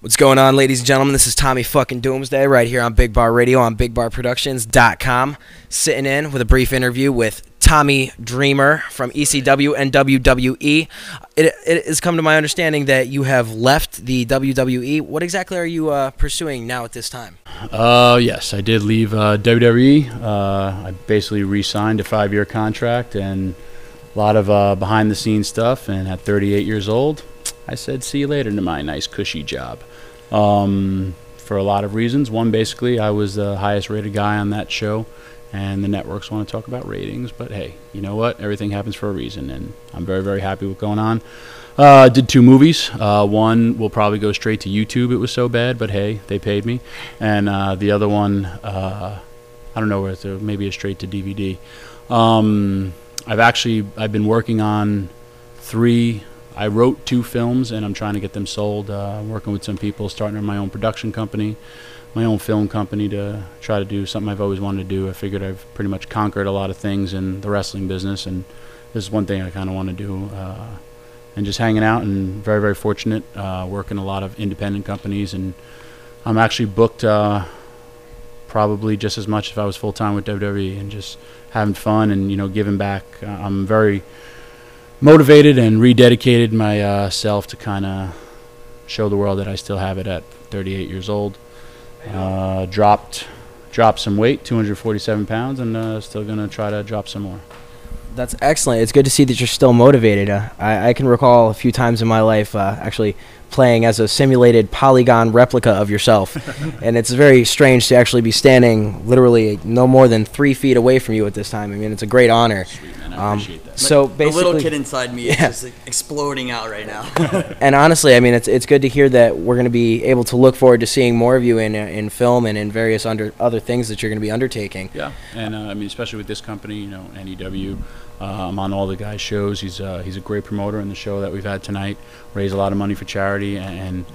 What's going on, ladies and gentlemen? This is Tommy fucking Doomsday right here on BigBar Radio on BigBarProductions.com. Sitting in with a brief interview with Tommy Dreamer from ECW and WWE. It has come to my understanding that you have left the WWE. What exactly are you pursuing now at this time? Yes, I did leave WWE. I basically re-signed a 5-year contract and a lot of behind-the-scenes stuff. And at 38 years old, I said, see you later to my nice cushy job. For a lot of reasons. One, basically, I was the highest rated guy on that show, and the networks want to talk about ratings. But hey, you know what? Everything happens for a reason, and I'm very, very happy with going on. Did 2 movies. One will probably go straight to YouTube. It was so bad, but hey, they paid me. And the other one, I don't know where it's maybe a straight to DVD. I've been working on 3. I wrote 2 films, and I'm trying to get them sold. Working with some people, starting my own production company, my own film company, to try to do something I've always wanted to do. I figured I've pretty much conquered a lot of things in the wrestling business, and this is one thing I kind of want to do. And just hanging out, and very, very fortunate, working a lot of independent companies, and I'm actually booked probably just as much if I was full-time with WWE, and just having fun and, you know, giving back. I'm very motivated and rededicated myself to kind of show the world that I still have it at 38 years old. Dropped some weight, 247 pounds, and still going to try to drop some more. That's excellent. It's good to see that you're still motivated. I can recall a few times in my life actually playing as a simulated polygon replica of yourself. And it's very strange to actually be standing literally no more than 3 feet away from you at this time. I mean, it's a great honor. Sweet, man. I appreciate that. So the basically, little kid inside me is just exploding out right now. And honestly, I mean, it's good to hear that we're going to be able to look forward to seeing more of you in film and in various other things that you're going to be undertaking. Yeah, and I mean, especially with this company, you know, NEW. I'm on all the guys' shows. He's a great promoter in the show that we've had tonight. Raised a lot of money for charity, and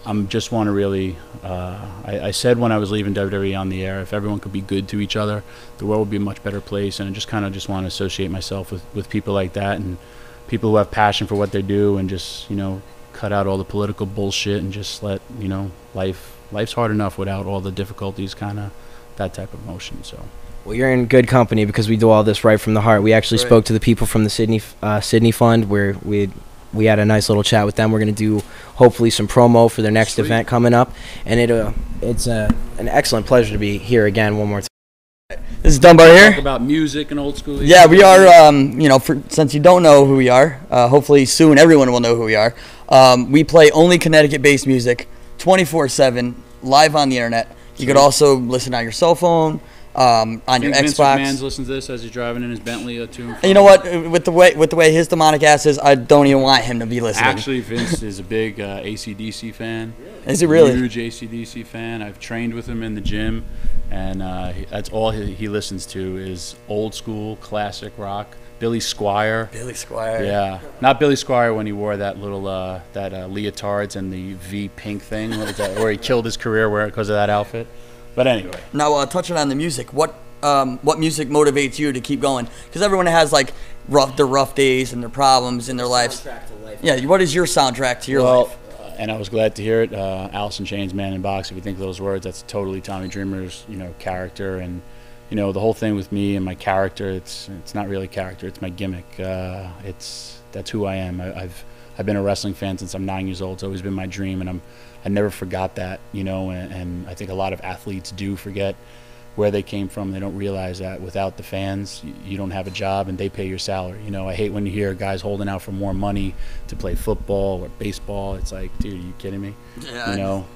I'm just want to really. I said when I was leaving WWE on the air, if everyone could be good to each other, the world would be a much better place. And I just kind of want to associate myself with people like that, and people who have passion for what they do, and just, you know, cut out all the political bullshit and just let, you know, life's hard enough without all the difficulties, kind of that type of motion. So. Well, you're in good company because we do all this right from the heart. We actually spoke to the people from the Sydney Fund, where we had a nice little chat with them. We're going to do hopefully some promo for their next event coming up, and it's an excellent pleasure to be here again one more time. This is Dunbar here. Talk about music and old school. Yeah, we are. You know, since you don't know who we are, hopefully soon everyone will know who we are. We play only Connecticut-based music, 24/7, live on the internet. You could also listen on your cell phone. On your Vince Xbox. McMahon's listens to this as he's driving in his Bentley to and from. You know what? With the way his demonic ass is, I don't even want him to be listening. Actually, Vince is a big AC/DC fan. Is he really? Huge AC/DC fan. I've trained with him in the gym, and that's all he listens to is old school classic rock. Billy Squier. Billy Squier. Yeah, not Billy Squier when he wore that little leotards and the V pink thing. What was that? Where he killed his career because of that outfit. But anyway. Now, touching on the music, what music motivates you to keep going? Because everyone has like their rough days and their problems in their lives. Soundtrack to life. Yeah, what is your soundtrack to your life? And I was glad to hear it. Alice in Chains, Man in Box. If you think of those words, that's totally Tommy Dreamer's, you know, character. And, you know, the whole thing with me and my character, it's not really character. It's my gimmick. That's who I am. I've been a wrestling fan since I'm 9 years old. It's always been my dream, and I never forgot that, you know, and I think a lot of athletes do forget where they came from. They don't realize that without the fans, you don't have a job and they pay your salary. You know, I hate when you hear guys holding out for more money to play football or baseball. It's like, dude, are you kidding me? Yeah. You know,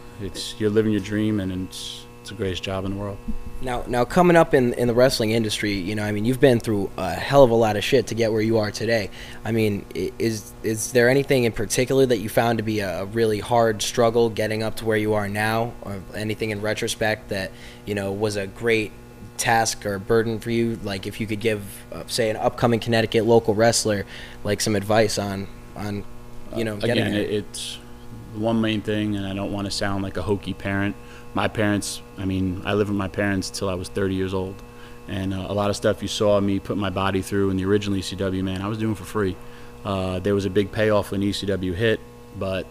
you're living your dream, and it's the greatest job in the world. Now coming up in the wrestling industry, you know, I mean, you've been through a hell of a lot of shit to get where you are today. I mean, is there anything in particular that you found to be a really hard struggle getting up to where you are now, or anything in retrospect that, you know, was a great task or burden for you? Like, if you could give, say, an upcoming Connecticut local wrestler, like, some advice on you know, getting again, there. it's one main thing, and I don't want to sound like a hokey parent. My parents, I mean, I lived with my parents till I was 30 years old. And a lot of stuff you saw me put my body through in the original ECW, man, I was doing for free. There was a big payoff when ECW hit, but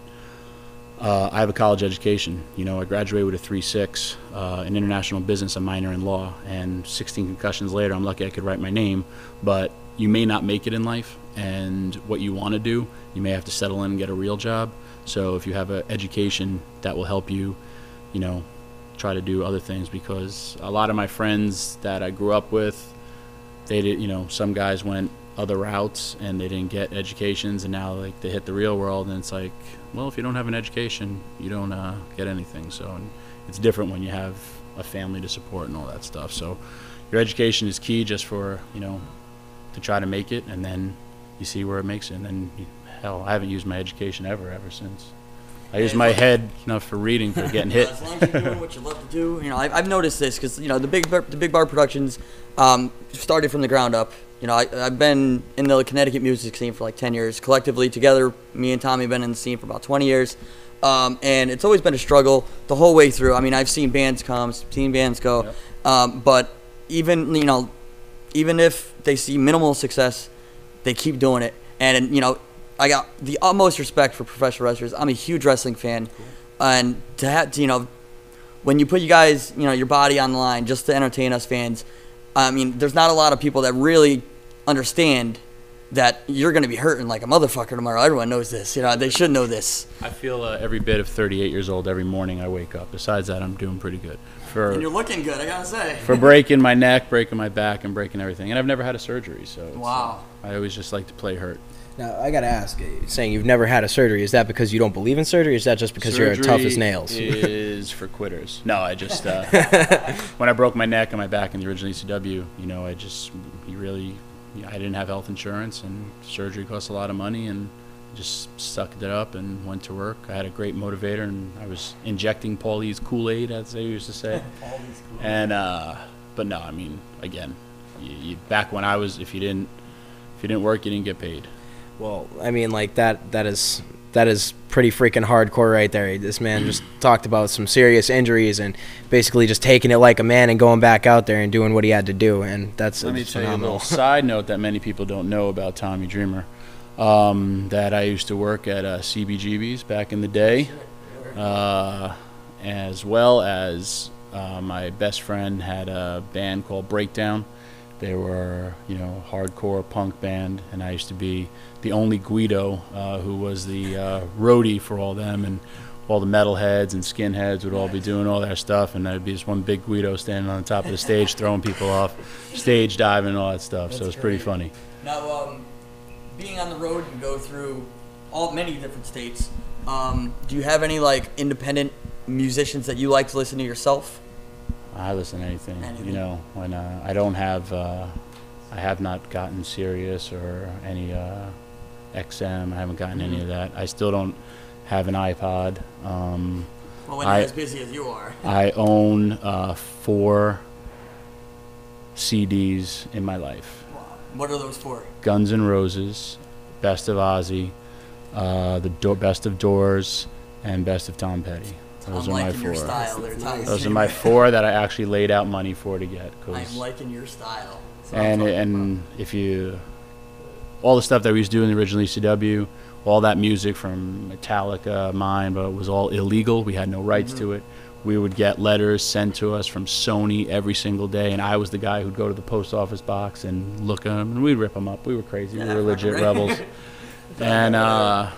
I have a college education. You know, I graduated with a 3.6 in international business, a minor in law, and 16 concussions later, I'm lucky I could write my name. But you may not make it in life, and what you want to do, you may have to settle in and get a real job. So if you have an education, that will help you, you know, try to do other things, because a lot of my friends that I grew up with, they did, you know, some guys went other routes and they didn't get educations, and now like they hit the real world, and it's like, well, if you don't have an education, you don't get anything. So and it's different when you have a family to support and all that stuff. So your education is key, just for, you know, to try to make it, and then you see where it makes it. And then hell, I haven't used my education ever since. I use my head enough for reading, for getting hit. As long as you're doing what you love to do, you know, I've noticed this, because, you know, the BigBar Productions started from the ground up. You know, I've been in the Connecticut music scene for like 10 years. Collectively, together, me and Tommy have been in the scene for about 20 years. And it's always been a struggle the whole way through. I mean, I've seen bands come, seen bands go. Yep. But even, you know, even if they see minimal success, they keep doing it. And, you know, I got the utmost respect for professional wrestlers. I'm a huge wrestling fan. Cool. And to have to, you know, when you put you guys, you know, your body on the line just to entertain us fans, I mean, there's not a lot of people that really understand that you're going to be hurting like a motherfucker tomorrow. Everyone knows this. You know, they should know this. I feel every bit of 38 years old every morning I wake up. Besides that, I'm doing pretty good. And you're looking good, I got to say. For breaking my neck, breaking my back, and breaking everything. And I've never had a surgery, so wow. I always just like to play hurt. Now, I got to ask, saying you've never had a surgery, is that because you don't believe in surgery, or is that just because you're tough as nails? Is for quitters. No, I just, when I broke my neck and my back in the original ECW, you know, I didn't have health insurance, and surgery costs a lot of money, and just sucked it up and went to work. I had a great motivator, and I was injecting Paulie's Kool-Aid, as they used to say. Paulie's Kool-Aid. And, but no, I mean, again, back when I was, if you didn't work, you didn't get paid. Well, I mean, like that is pretty freaking hardcore right there. This man just talked about some serious injuries and basically just taking it like a man and going back out there and doing what he had to do, and that's Let me tell phenomenal. you a little side note that many people don't know about Tommy Dreamer, that I used to work at CBGB's back in the day, as well as my best friend had a band called Breakdown. They were, you know, hardcore punk band, and I used to be the only Guido who was the roadie for all them, and all the metalheads and skinheads would all be doing all their stuff, and there'd be this one big Guido standing on the top of the stage throwing people off, stage diving and all that stuff. So it's pretty funny. Now, being on the road, you go through many different states. Do you have any like independent musicians that you like to listen to yourself? I listen to anything. You know, when I don't have, I have not gotten Sirius or any XM. I haven't gotten any of that. I still don't have an iPod. Well, when you're as busy as you are. I own 4 CDs in my life. Wow. What are those for? Guns N' Roses, Best of Ozzy, Best of Doors, and Best of Tom Petty. Those are my 4. Your style. Those are my 4 that I actually laid out money for to get. I'm liking your style. And if you, all the stuff that we used to do in the original ECW, all that music from Metallica, mine, but it was all illegal. We had no rights to it. We would get letters sent to us from Sony every single day, and I was the guy who'd go to the post office box and look at them, and we'd rip them up. We were crazy. We were legit rebels. And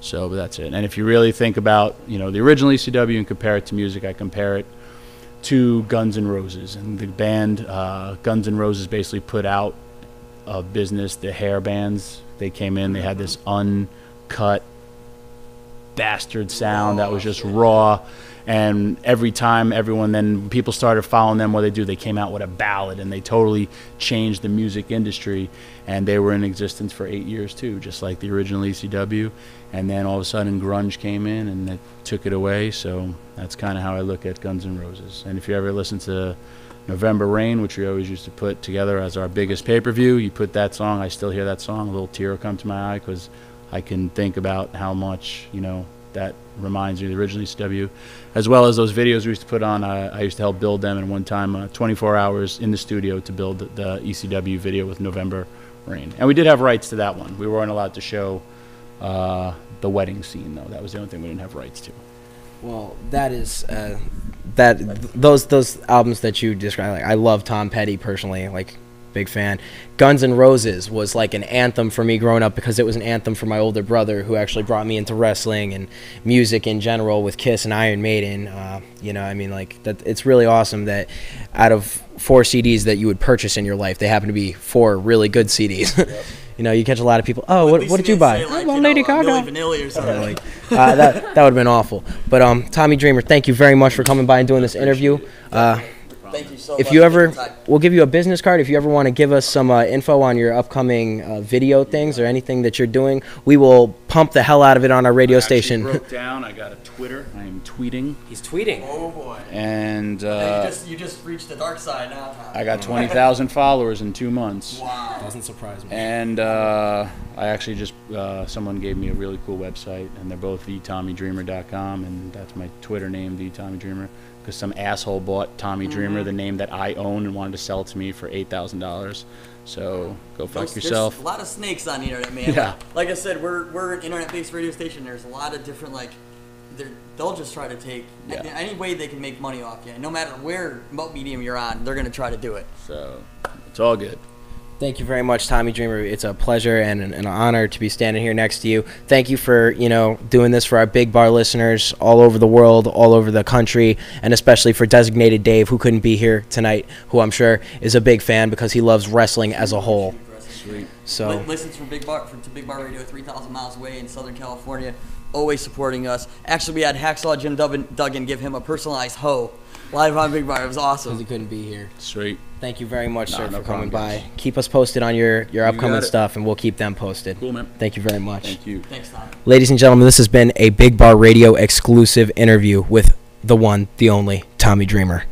so, but that's it. And if you really think about, you know, the original ECW and compare it to music, I compare it to Guns N' Roses. And the band Guns N' Roses basically put out of business the hair bands. They came in, they had this uncut bastard sound that was just raw. And every time then people started following them, what they came out with a ballad, and they totally changed the music industry. And they were in existence for 8 years too, just like the original ECW. And then all of a sudden grunge came in and it took it away. So that's kind of how I look at Guns N' Roses. And if you ever listen to November Rain, which we always used to put together as our biggest pay-per-view, you put that song, I still hear that song, a little tear will come to my eye, because I can think about how much, you know, that reminds me of the original ECW, as well as those videos we used to put on. I used to help build them, and one time 24 hours in the studio to build the ECW video with November Rain. And we did have rights to that one. We weren't allowed to show the wedding scene though. That was the only thing we didn't have rights to. Well, that is those albums that you described. Like, I love Tom Petty personally, like big fan. Guns N' Roses was like an anthem for me growing up because it was an anthem for my older brother who actually brought me into wrestling and music in general with Kiss and Iron Maiden. You know, I mean, like that. It's really awesome that out of 4 CDs that you would purchase in your life, they happen to be 4 really good CDs. Yep. You know, you catch a lot of people. Oh, what did you buy? Like, well, Lady Gaga. Vanilli or something. Like, that would have been awful. But Tommy Dreamer, thank you very much for coming by and doing this interview. Thank you so much. If you ever, we'll give you a business card. If you ever want to give us some info on your upcoming video things or anything that you're doing, we will pump the hell out of it on our radio station. I broke down. I got a Twitter. I am tweeting. He's tweeting. Oh boy. And you just reached the dark side now. I got 20,000 followers in 2 months. Wow. Doesn't surprise me. And I actually just someone gave me a really cool website, and they're both thetommydreamer.com, and that's my Twitter name, thetommydreamer. Because some asshole bought Tommy Dreamer, the name that I own, and wanted to sell it to me for $8,000. So go fuck yourself. There's a lot of snakes on the internet, man. Yeah. Like I said, we're an internet-based radio station. There's a lot of different, like, they'll just try to take any way they can make money off you. No matter what medium you're on, they're going to try to do it. So it's all good. Thank you very much, Tommy Dreamer. It's a pleasure and an honor to be standing here next to you. Thank you for, you know, doing this for our Big Bar listeners all over the world, all over the country, and especially for Designated Dave, who couldn't be here tonight, who I'm sure is a big fan because he loves wrestling as a whole. Sweet. So listens from Big Bar to Big Bar Radio 3,000 miles away in Southern California, always supporting us. Actually, we had Hacksaw Jim Duggan give him a personalized hoe live on Big Bar. It was awesome. Because he couldn't be here. Sweet. Thank you very much, sir, for coming by. Guys. Keep us posted on your upcoming stuff, and we'll keep them posted. Cool, man. Thank you very much. Thank you. Thanks, Tom. Ladies and gentlemen, this has been a Big Bar Radio exclusive interview with the one, the only, Tommy Dreamer.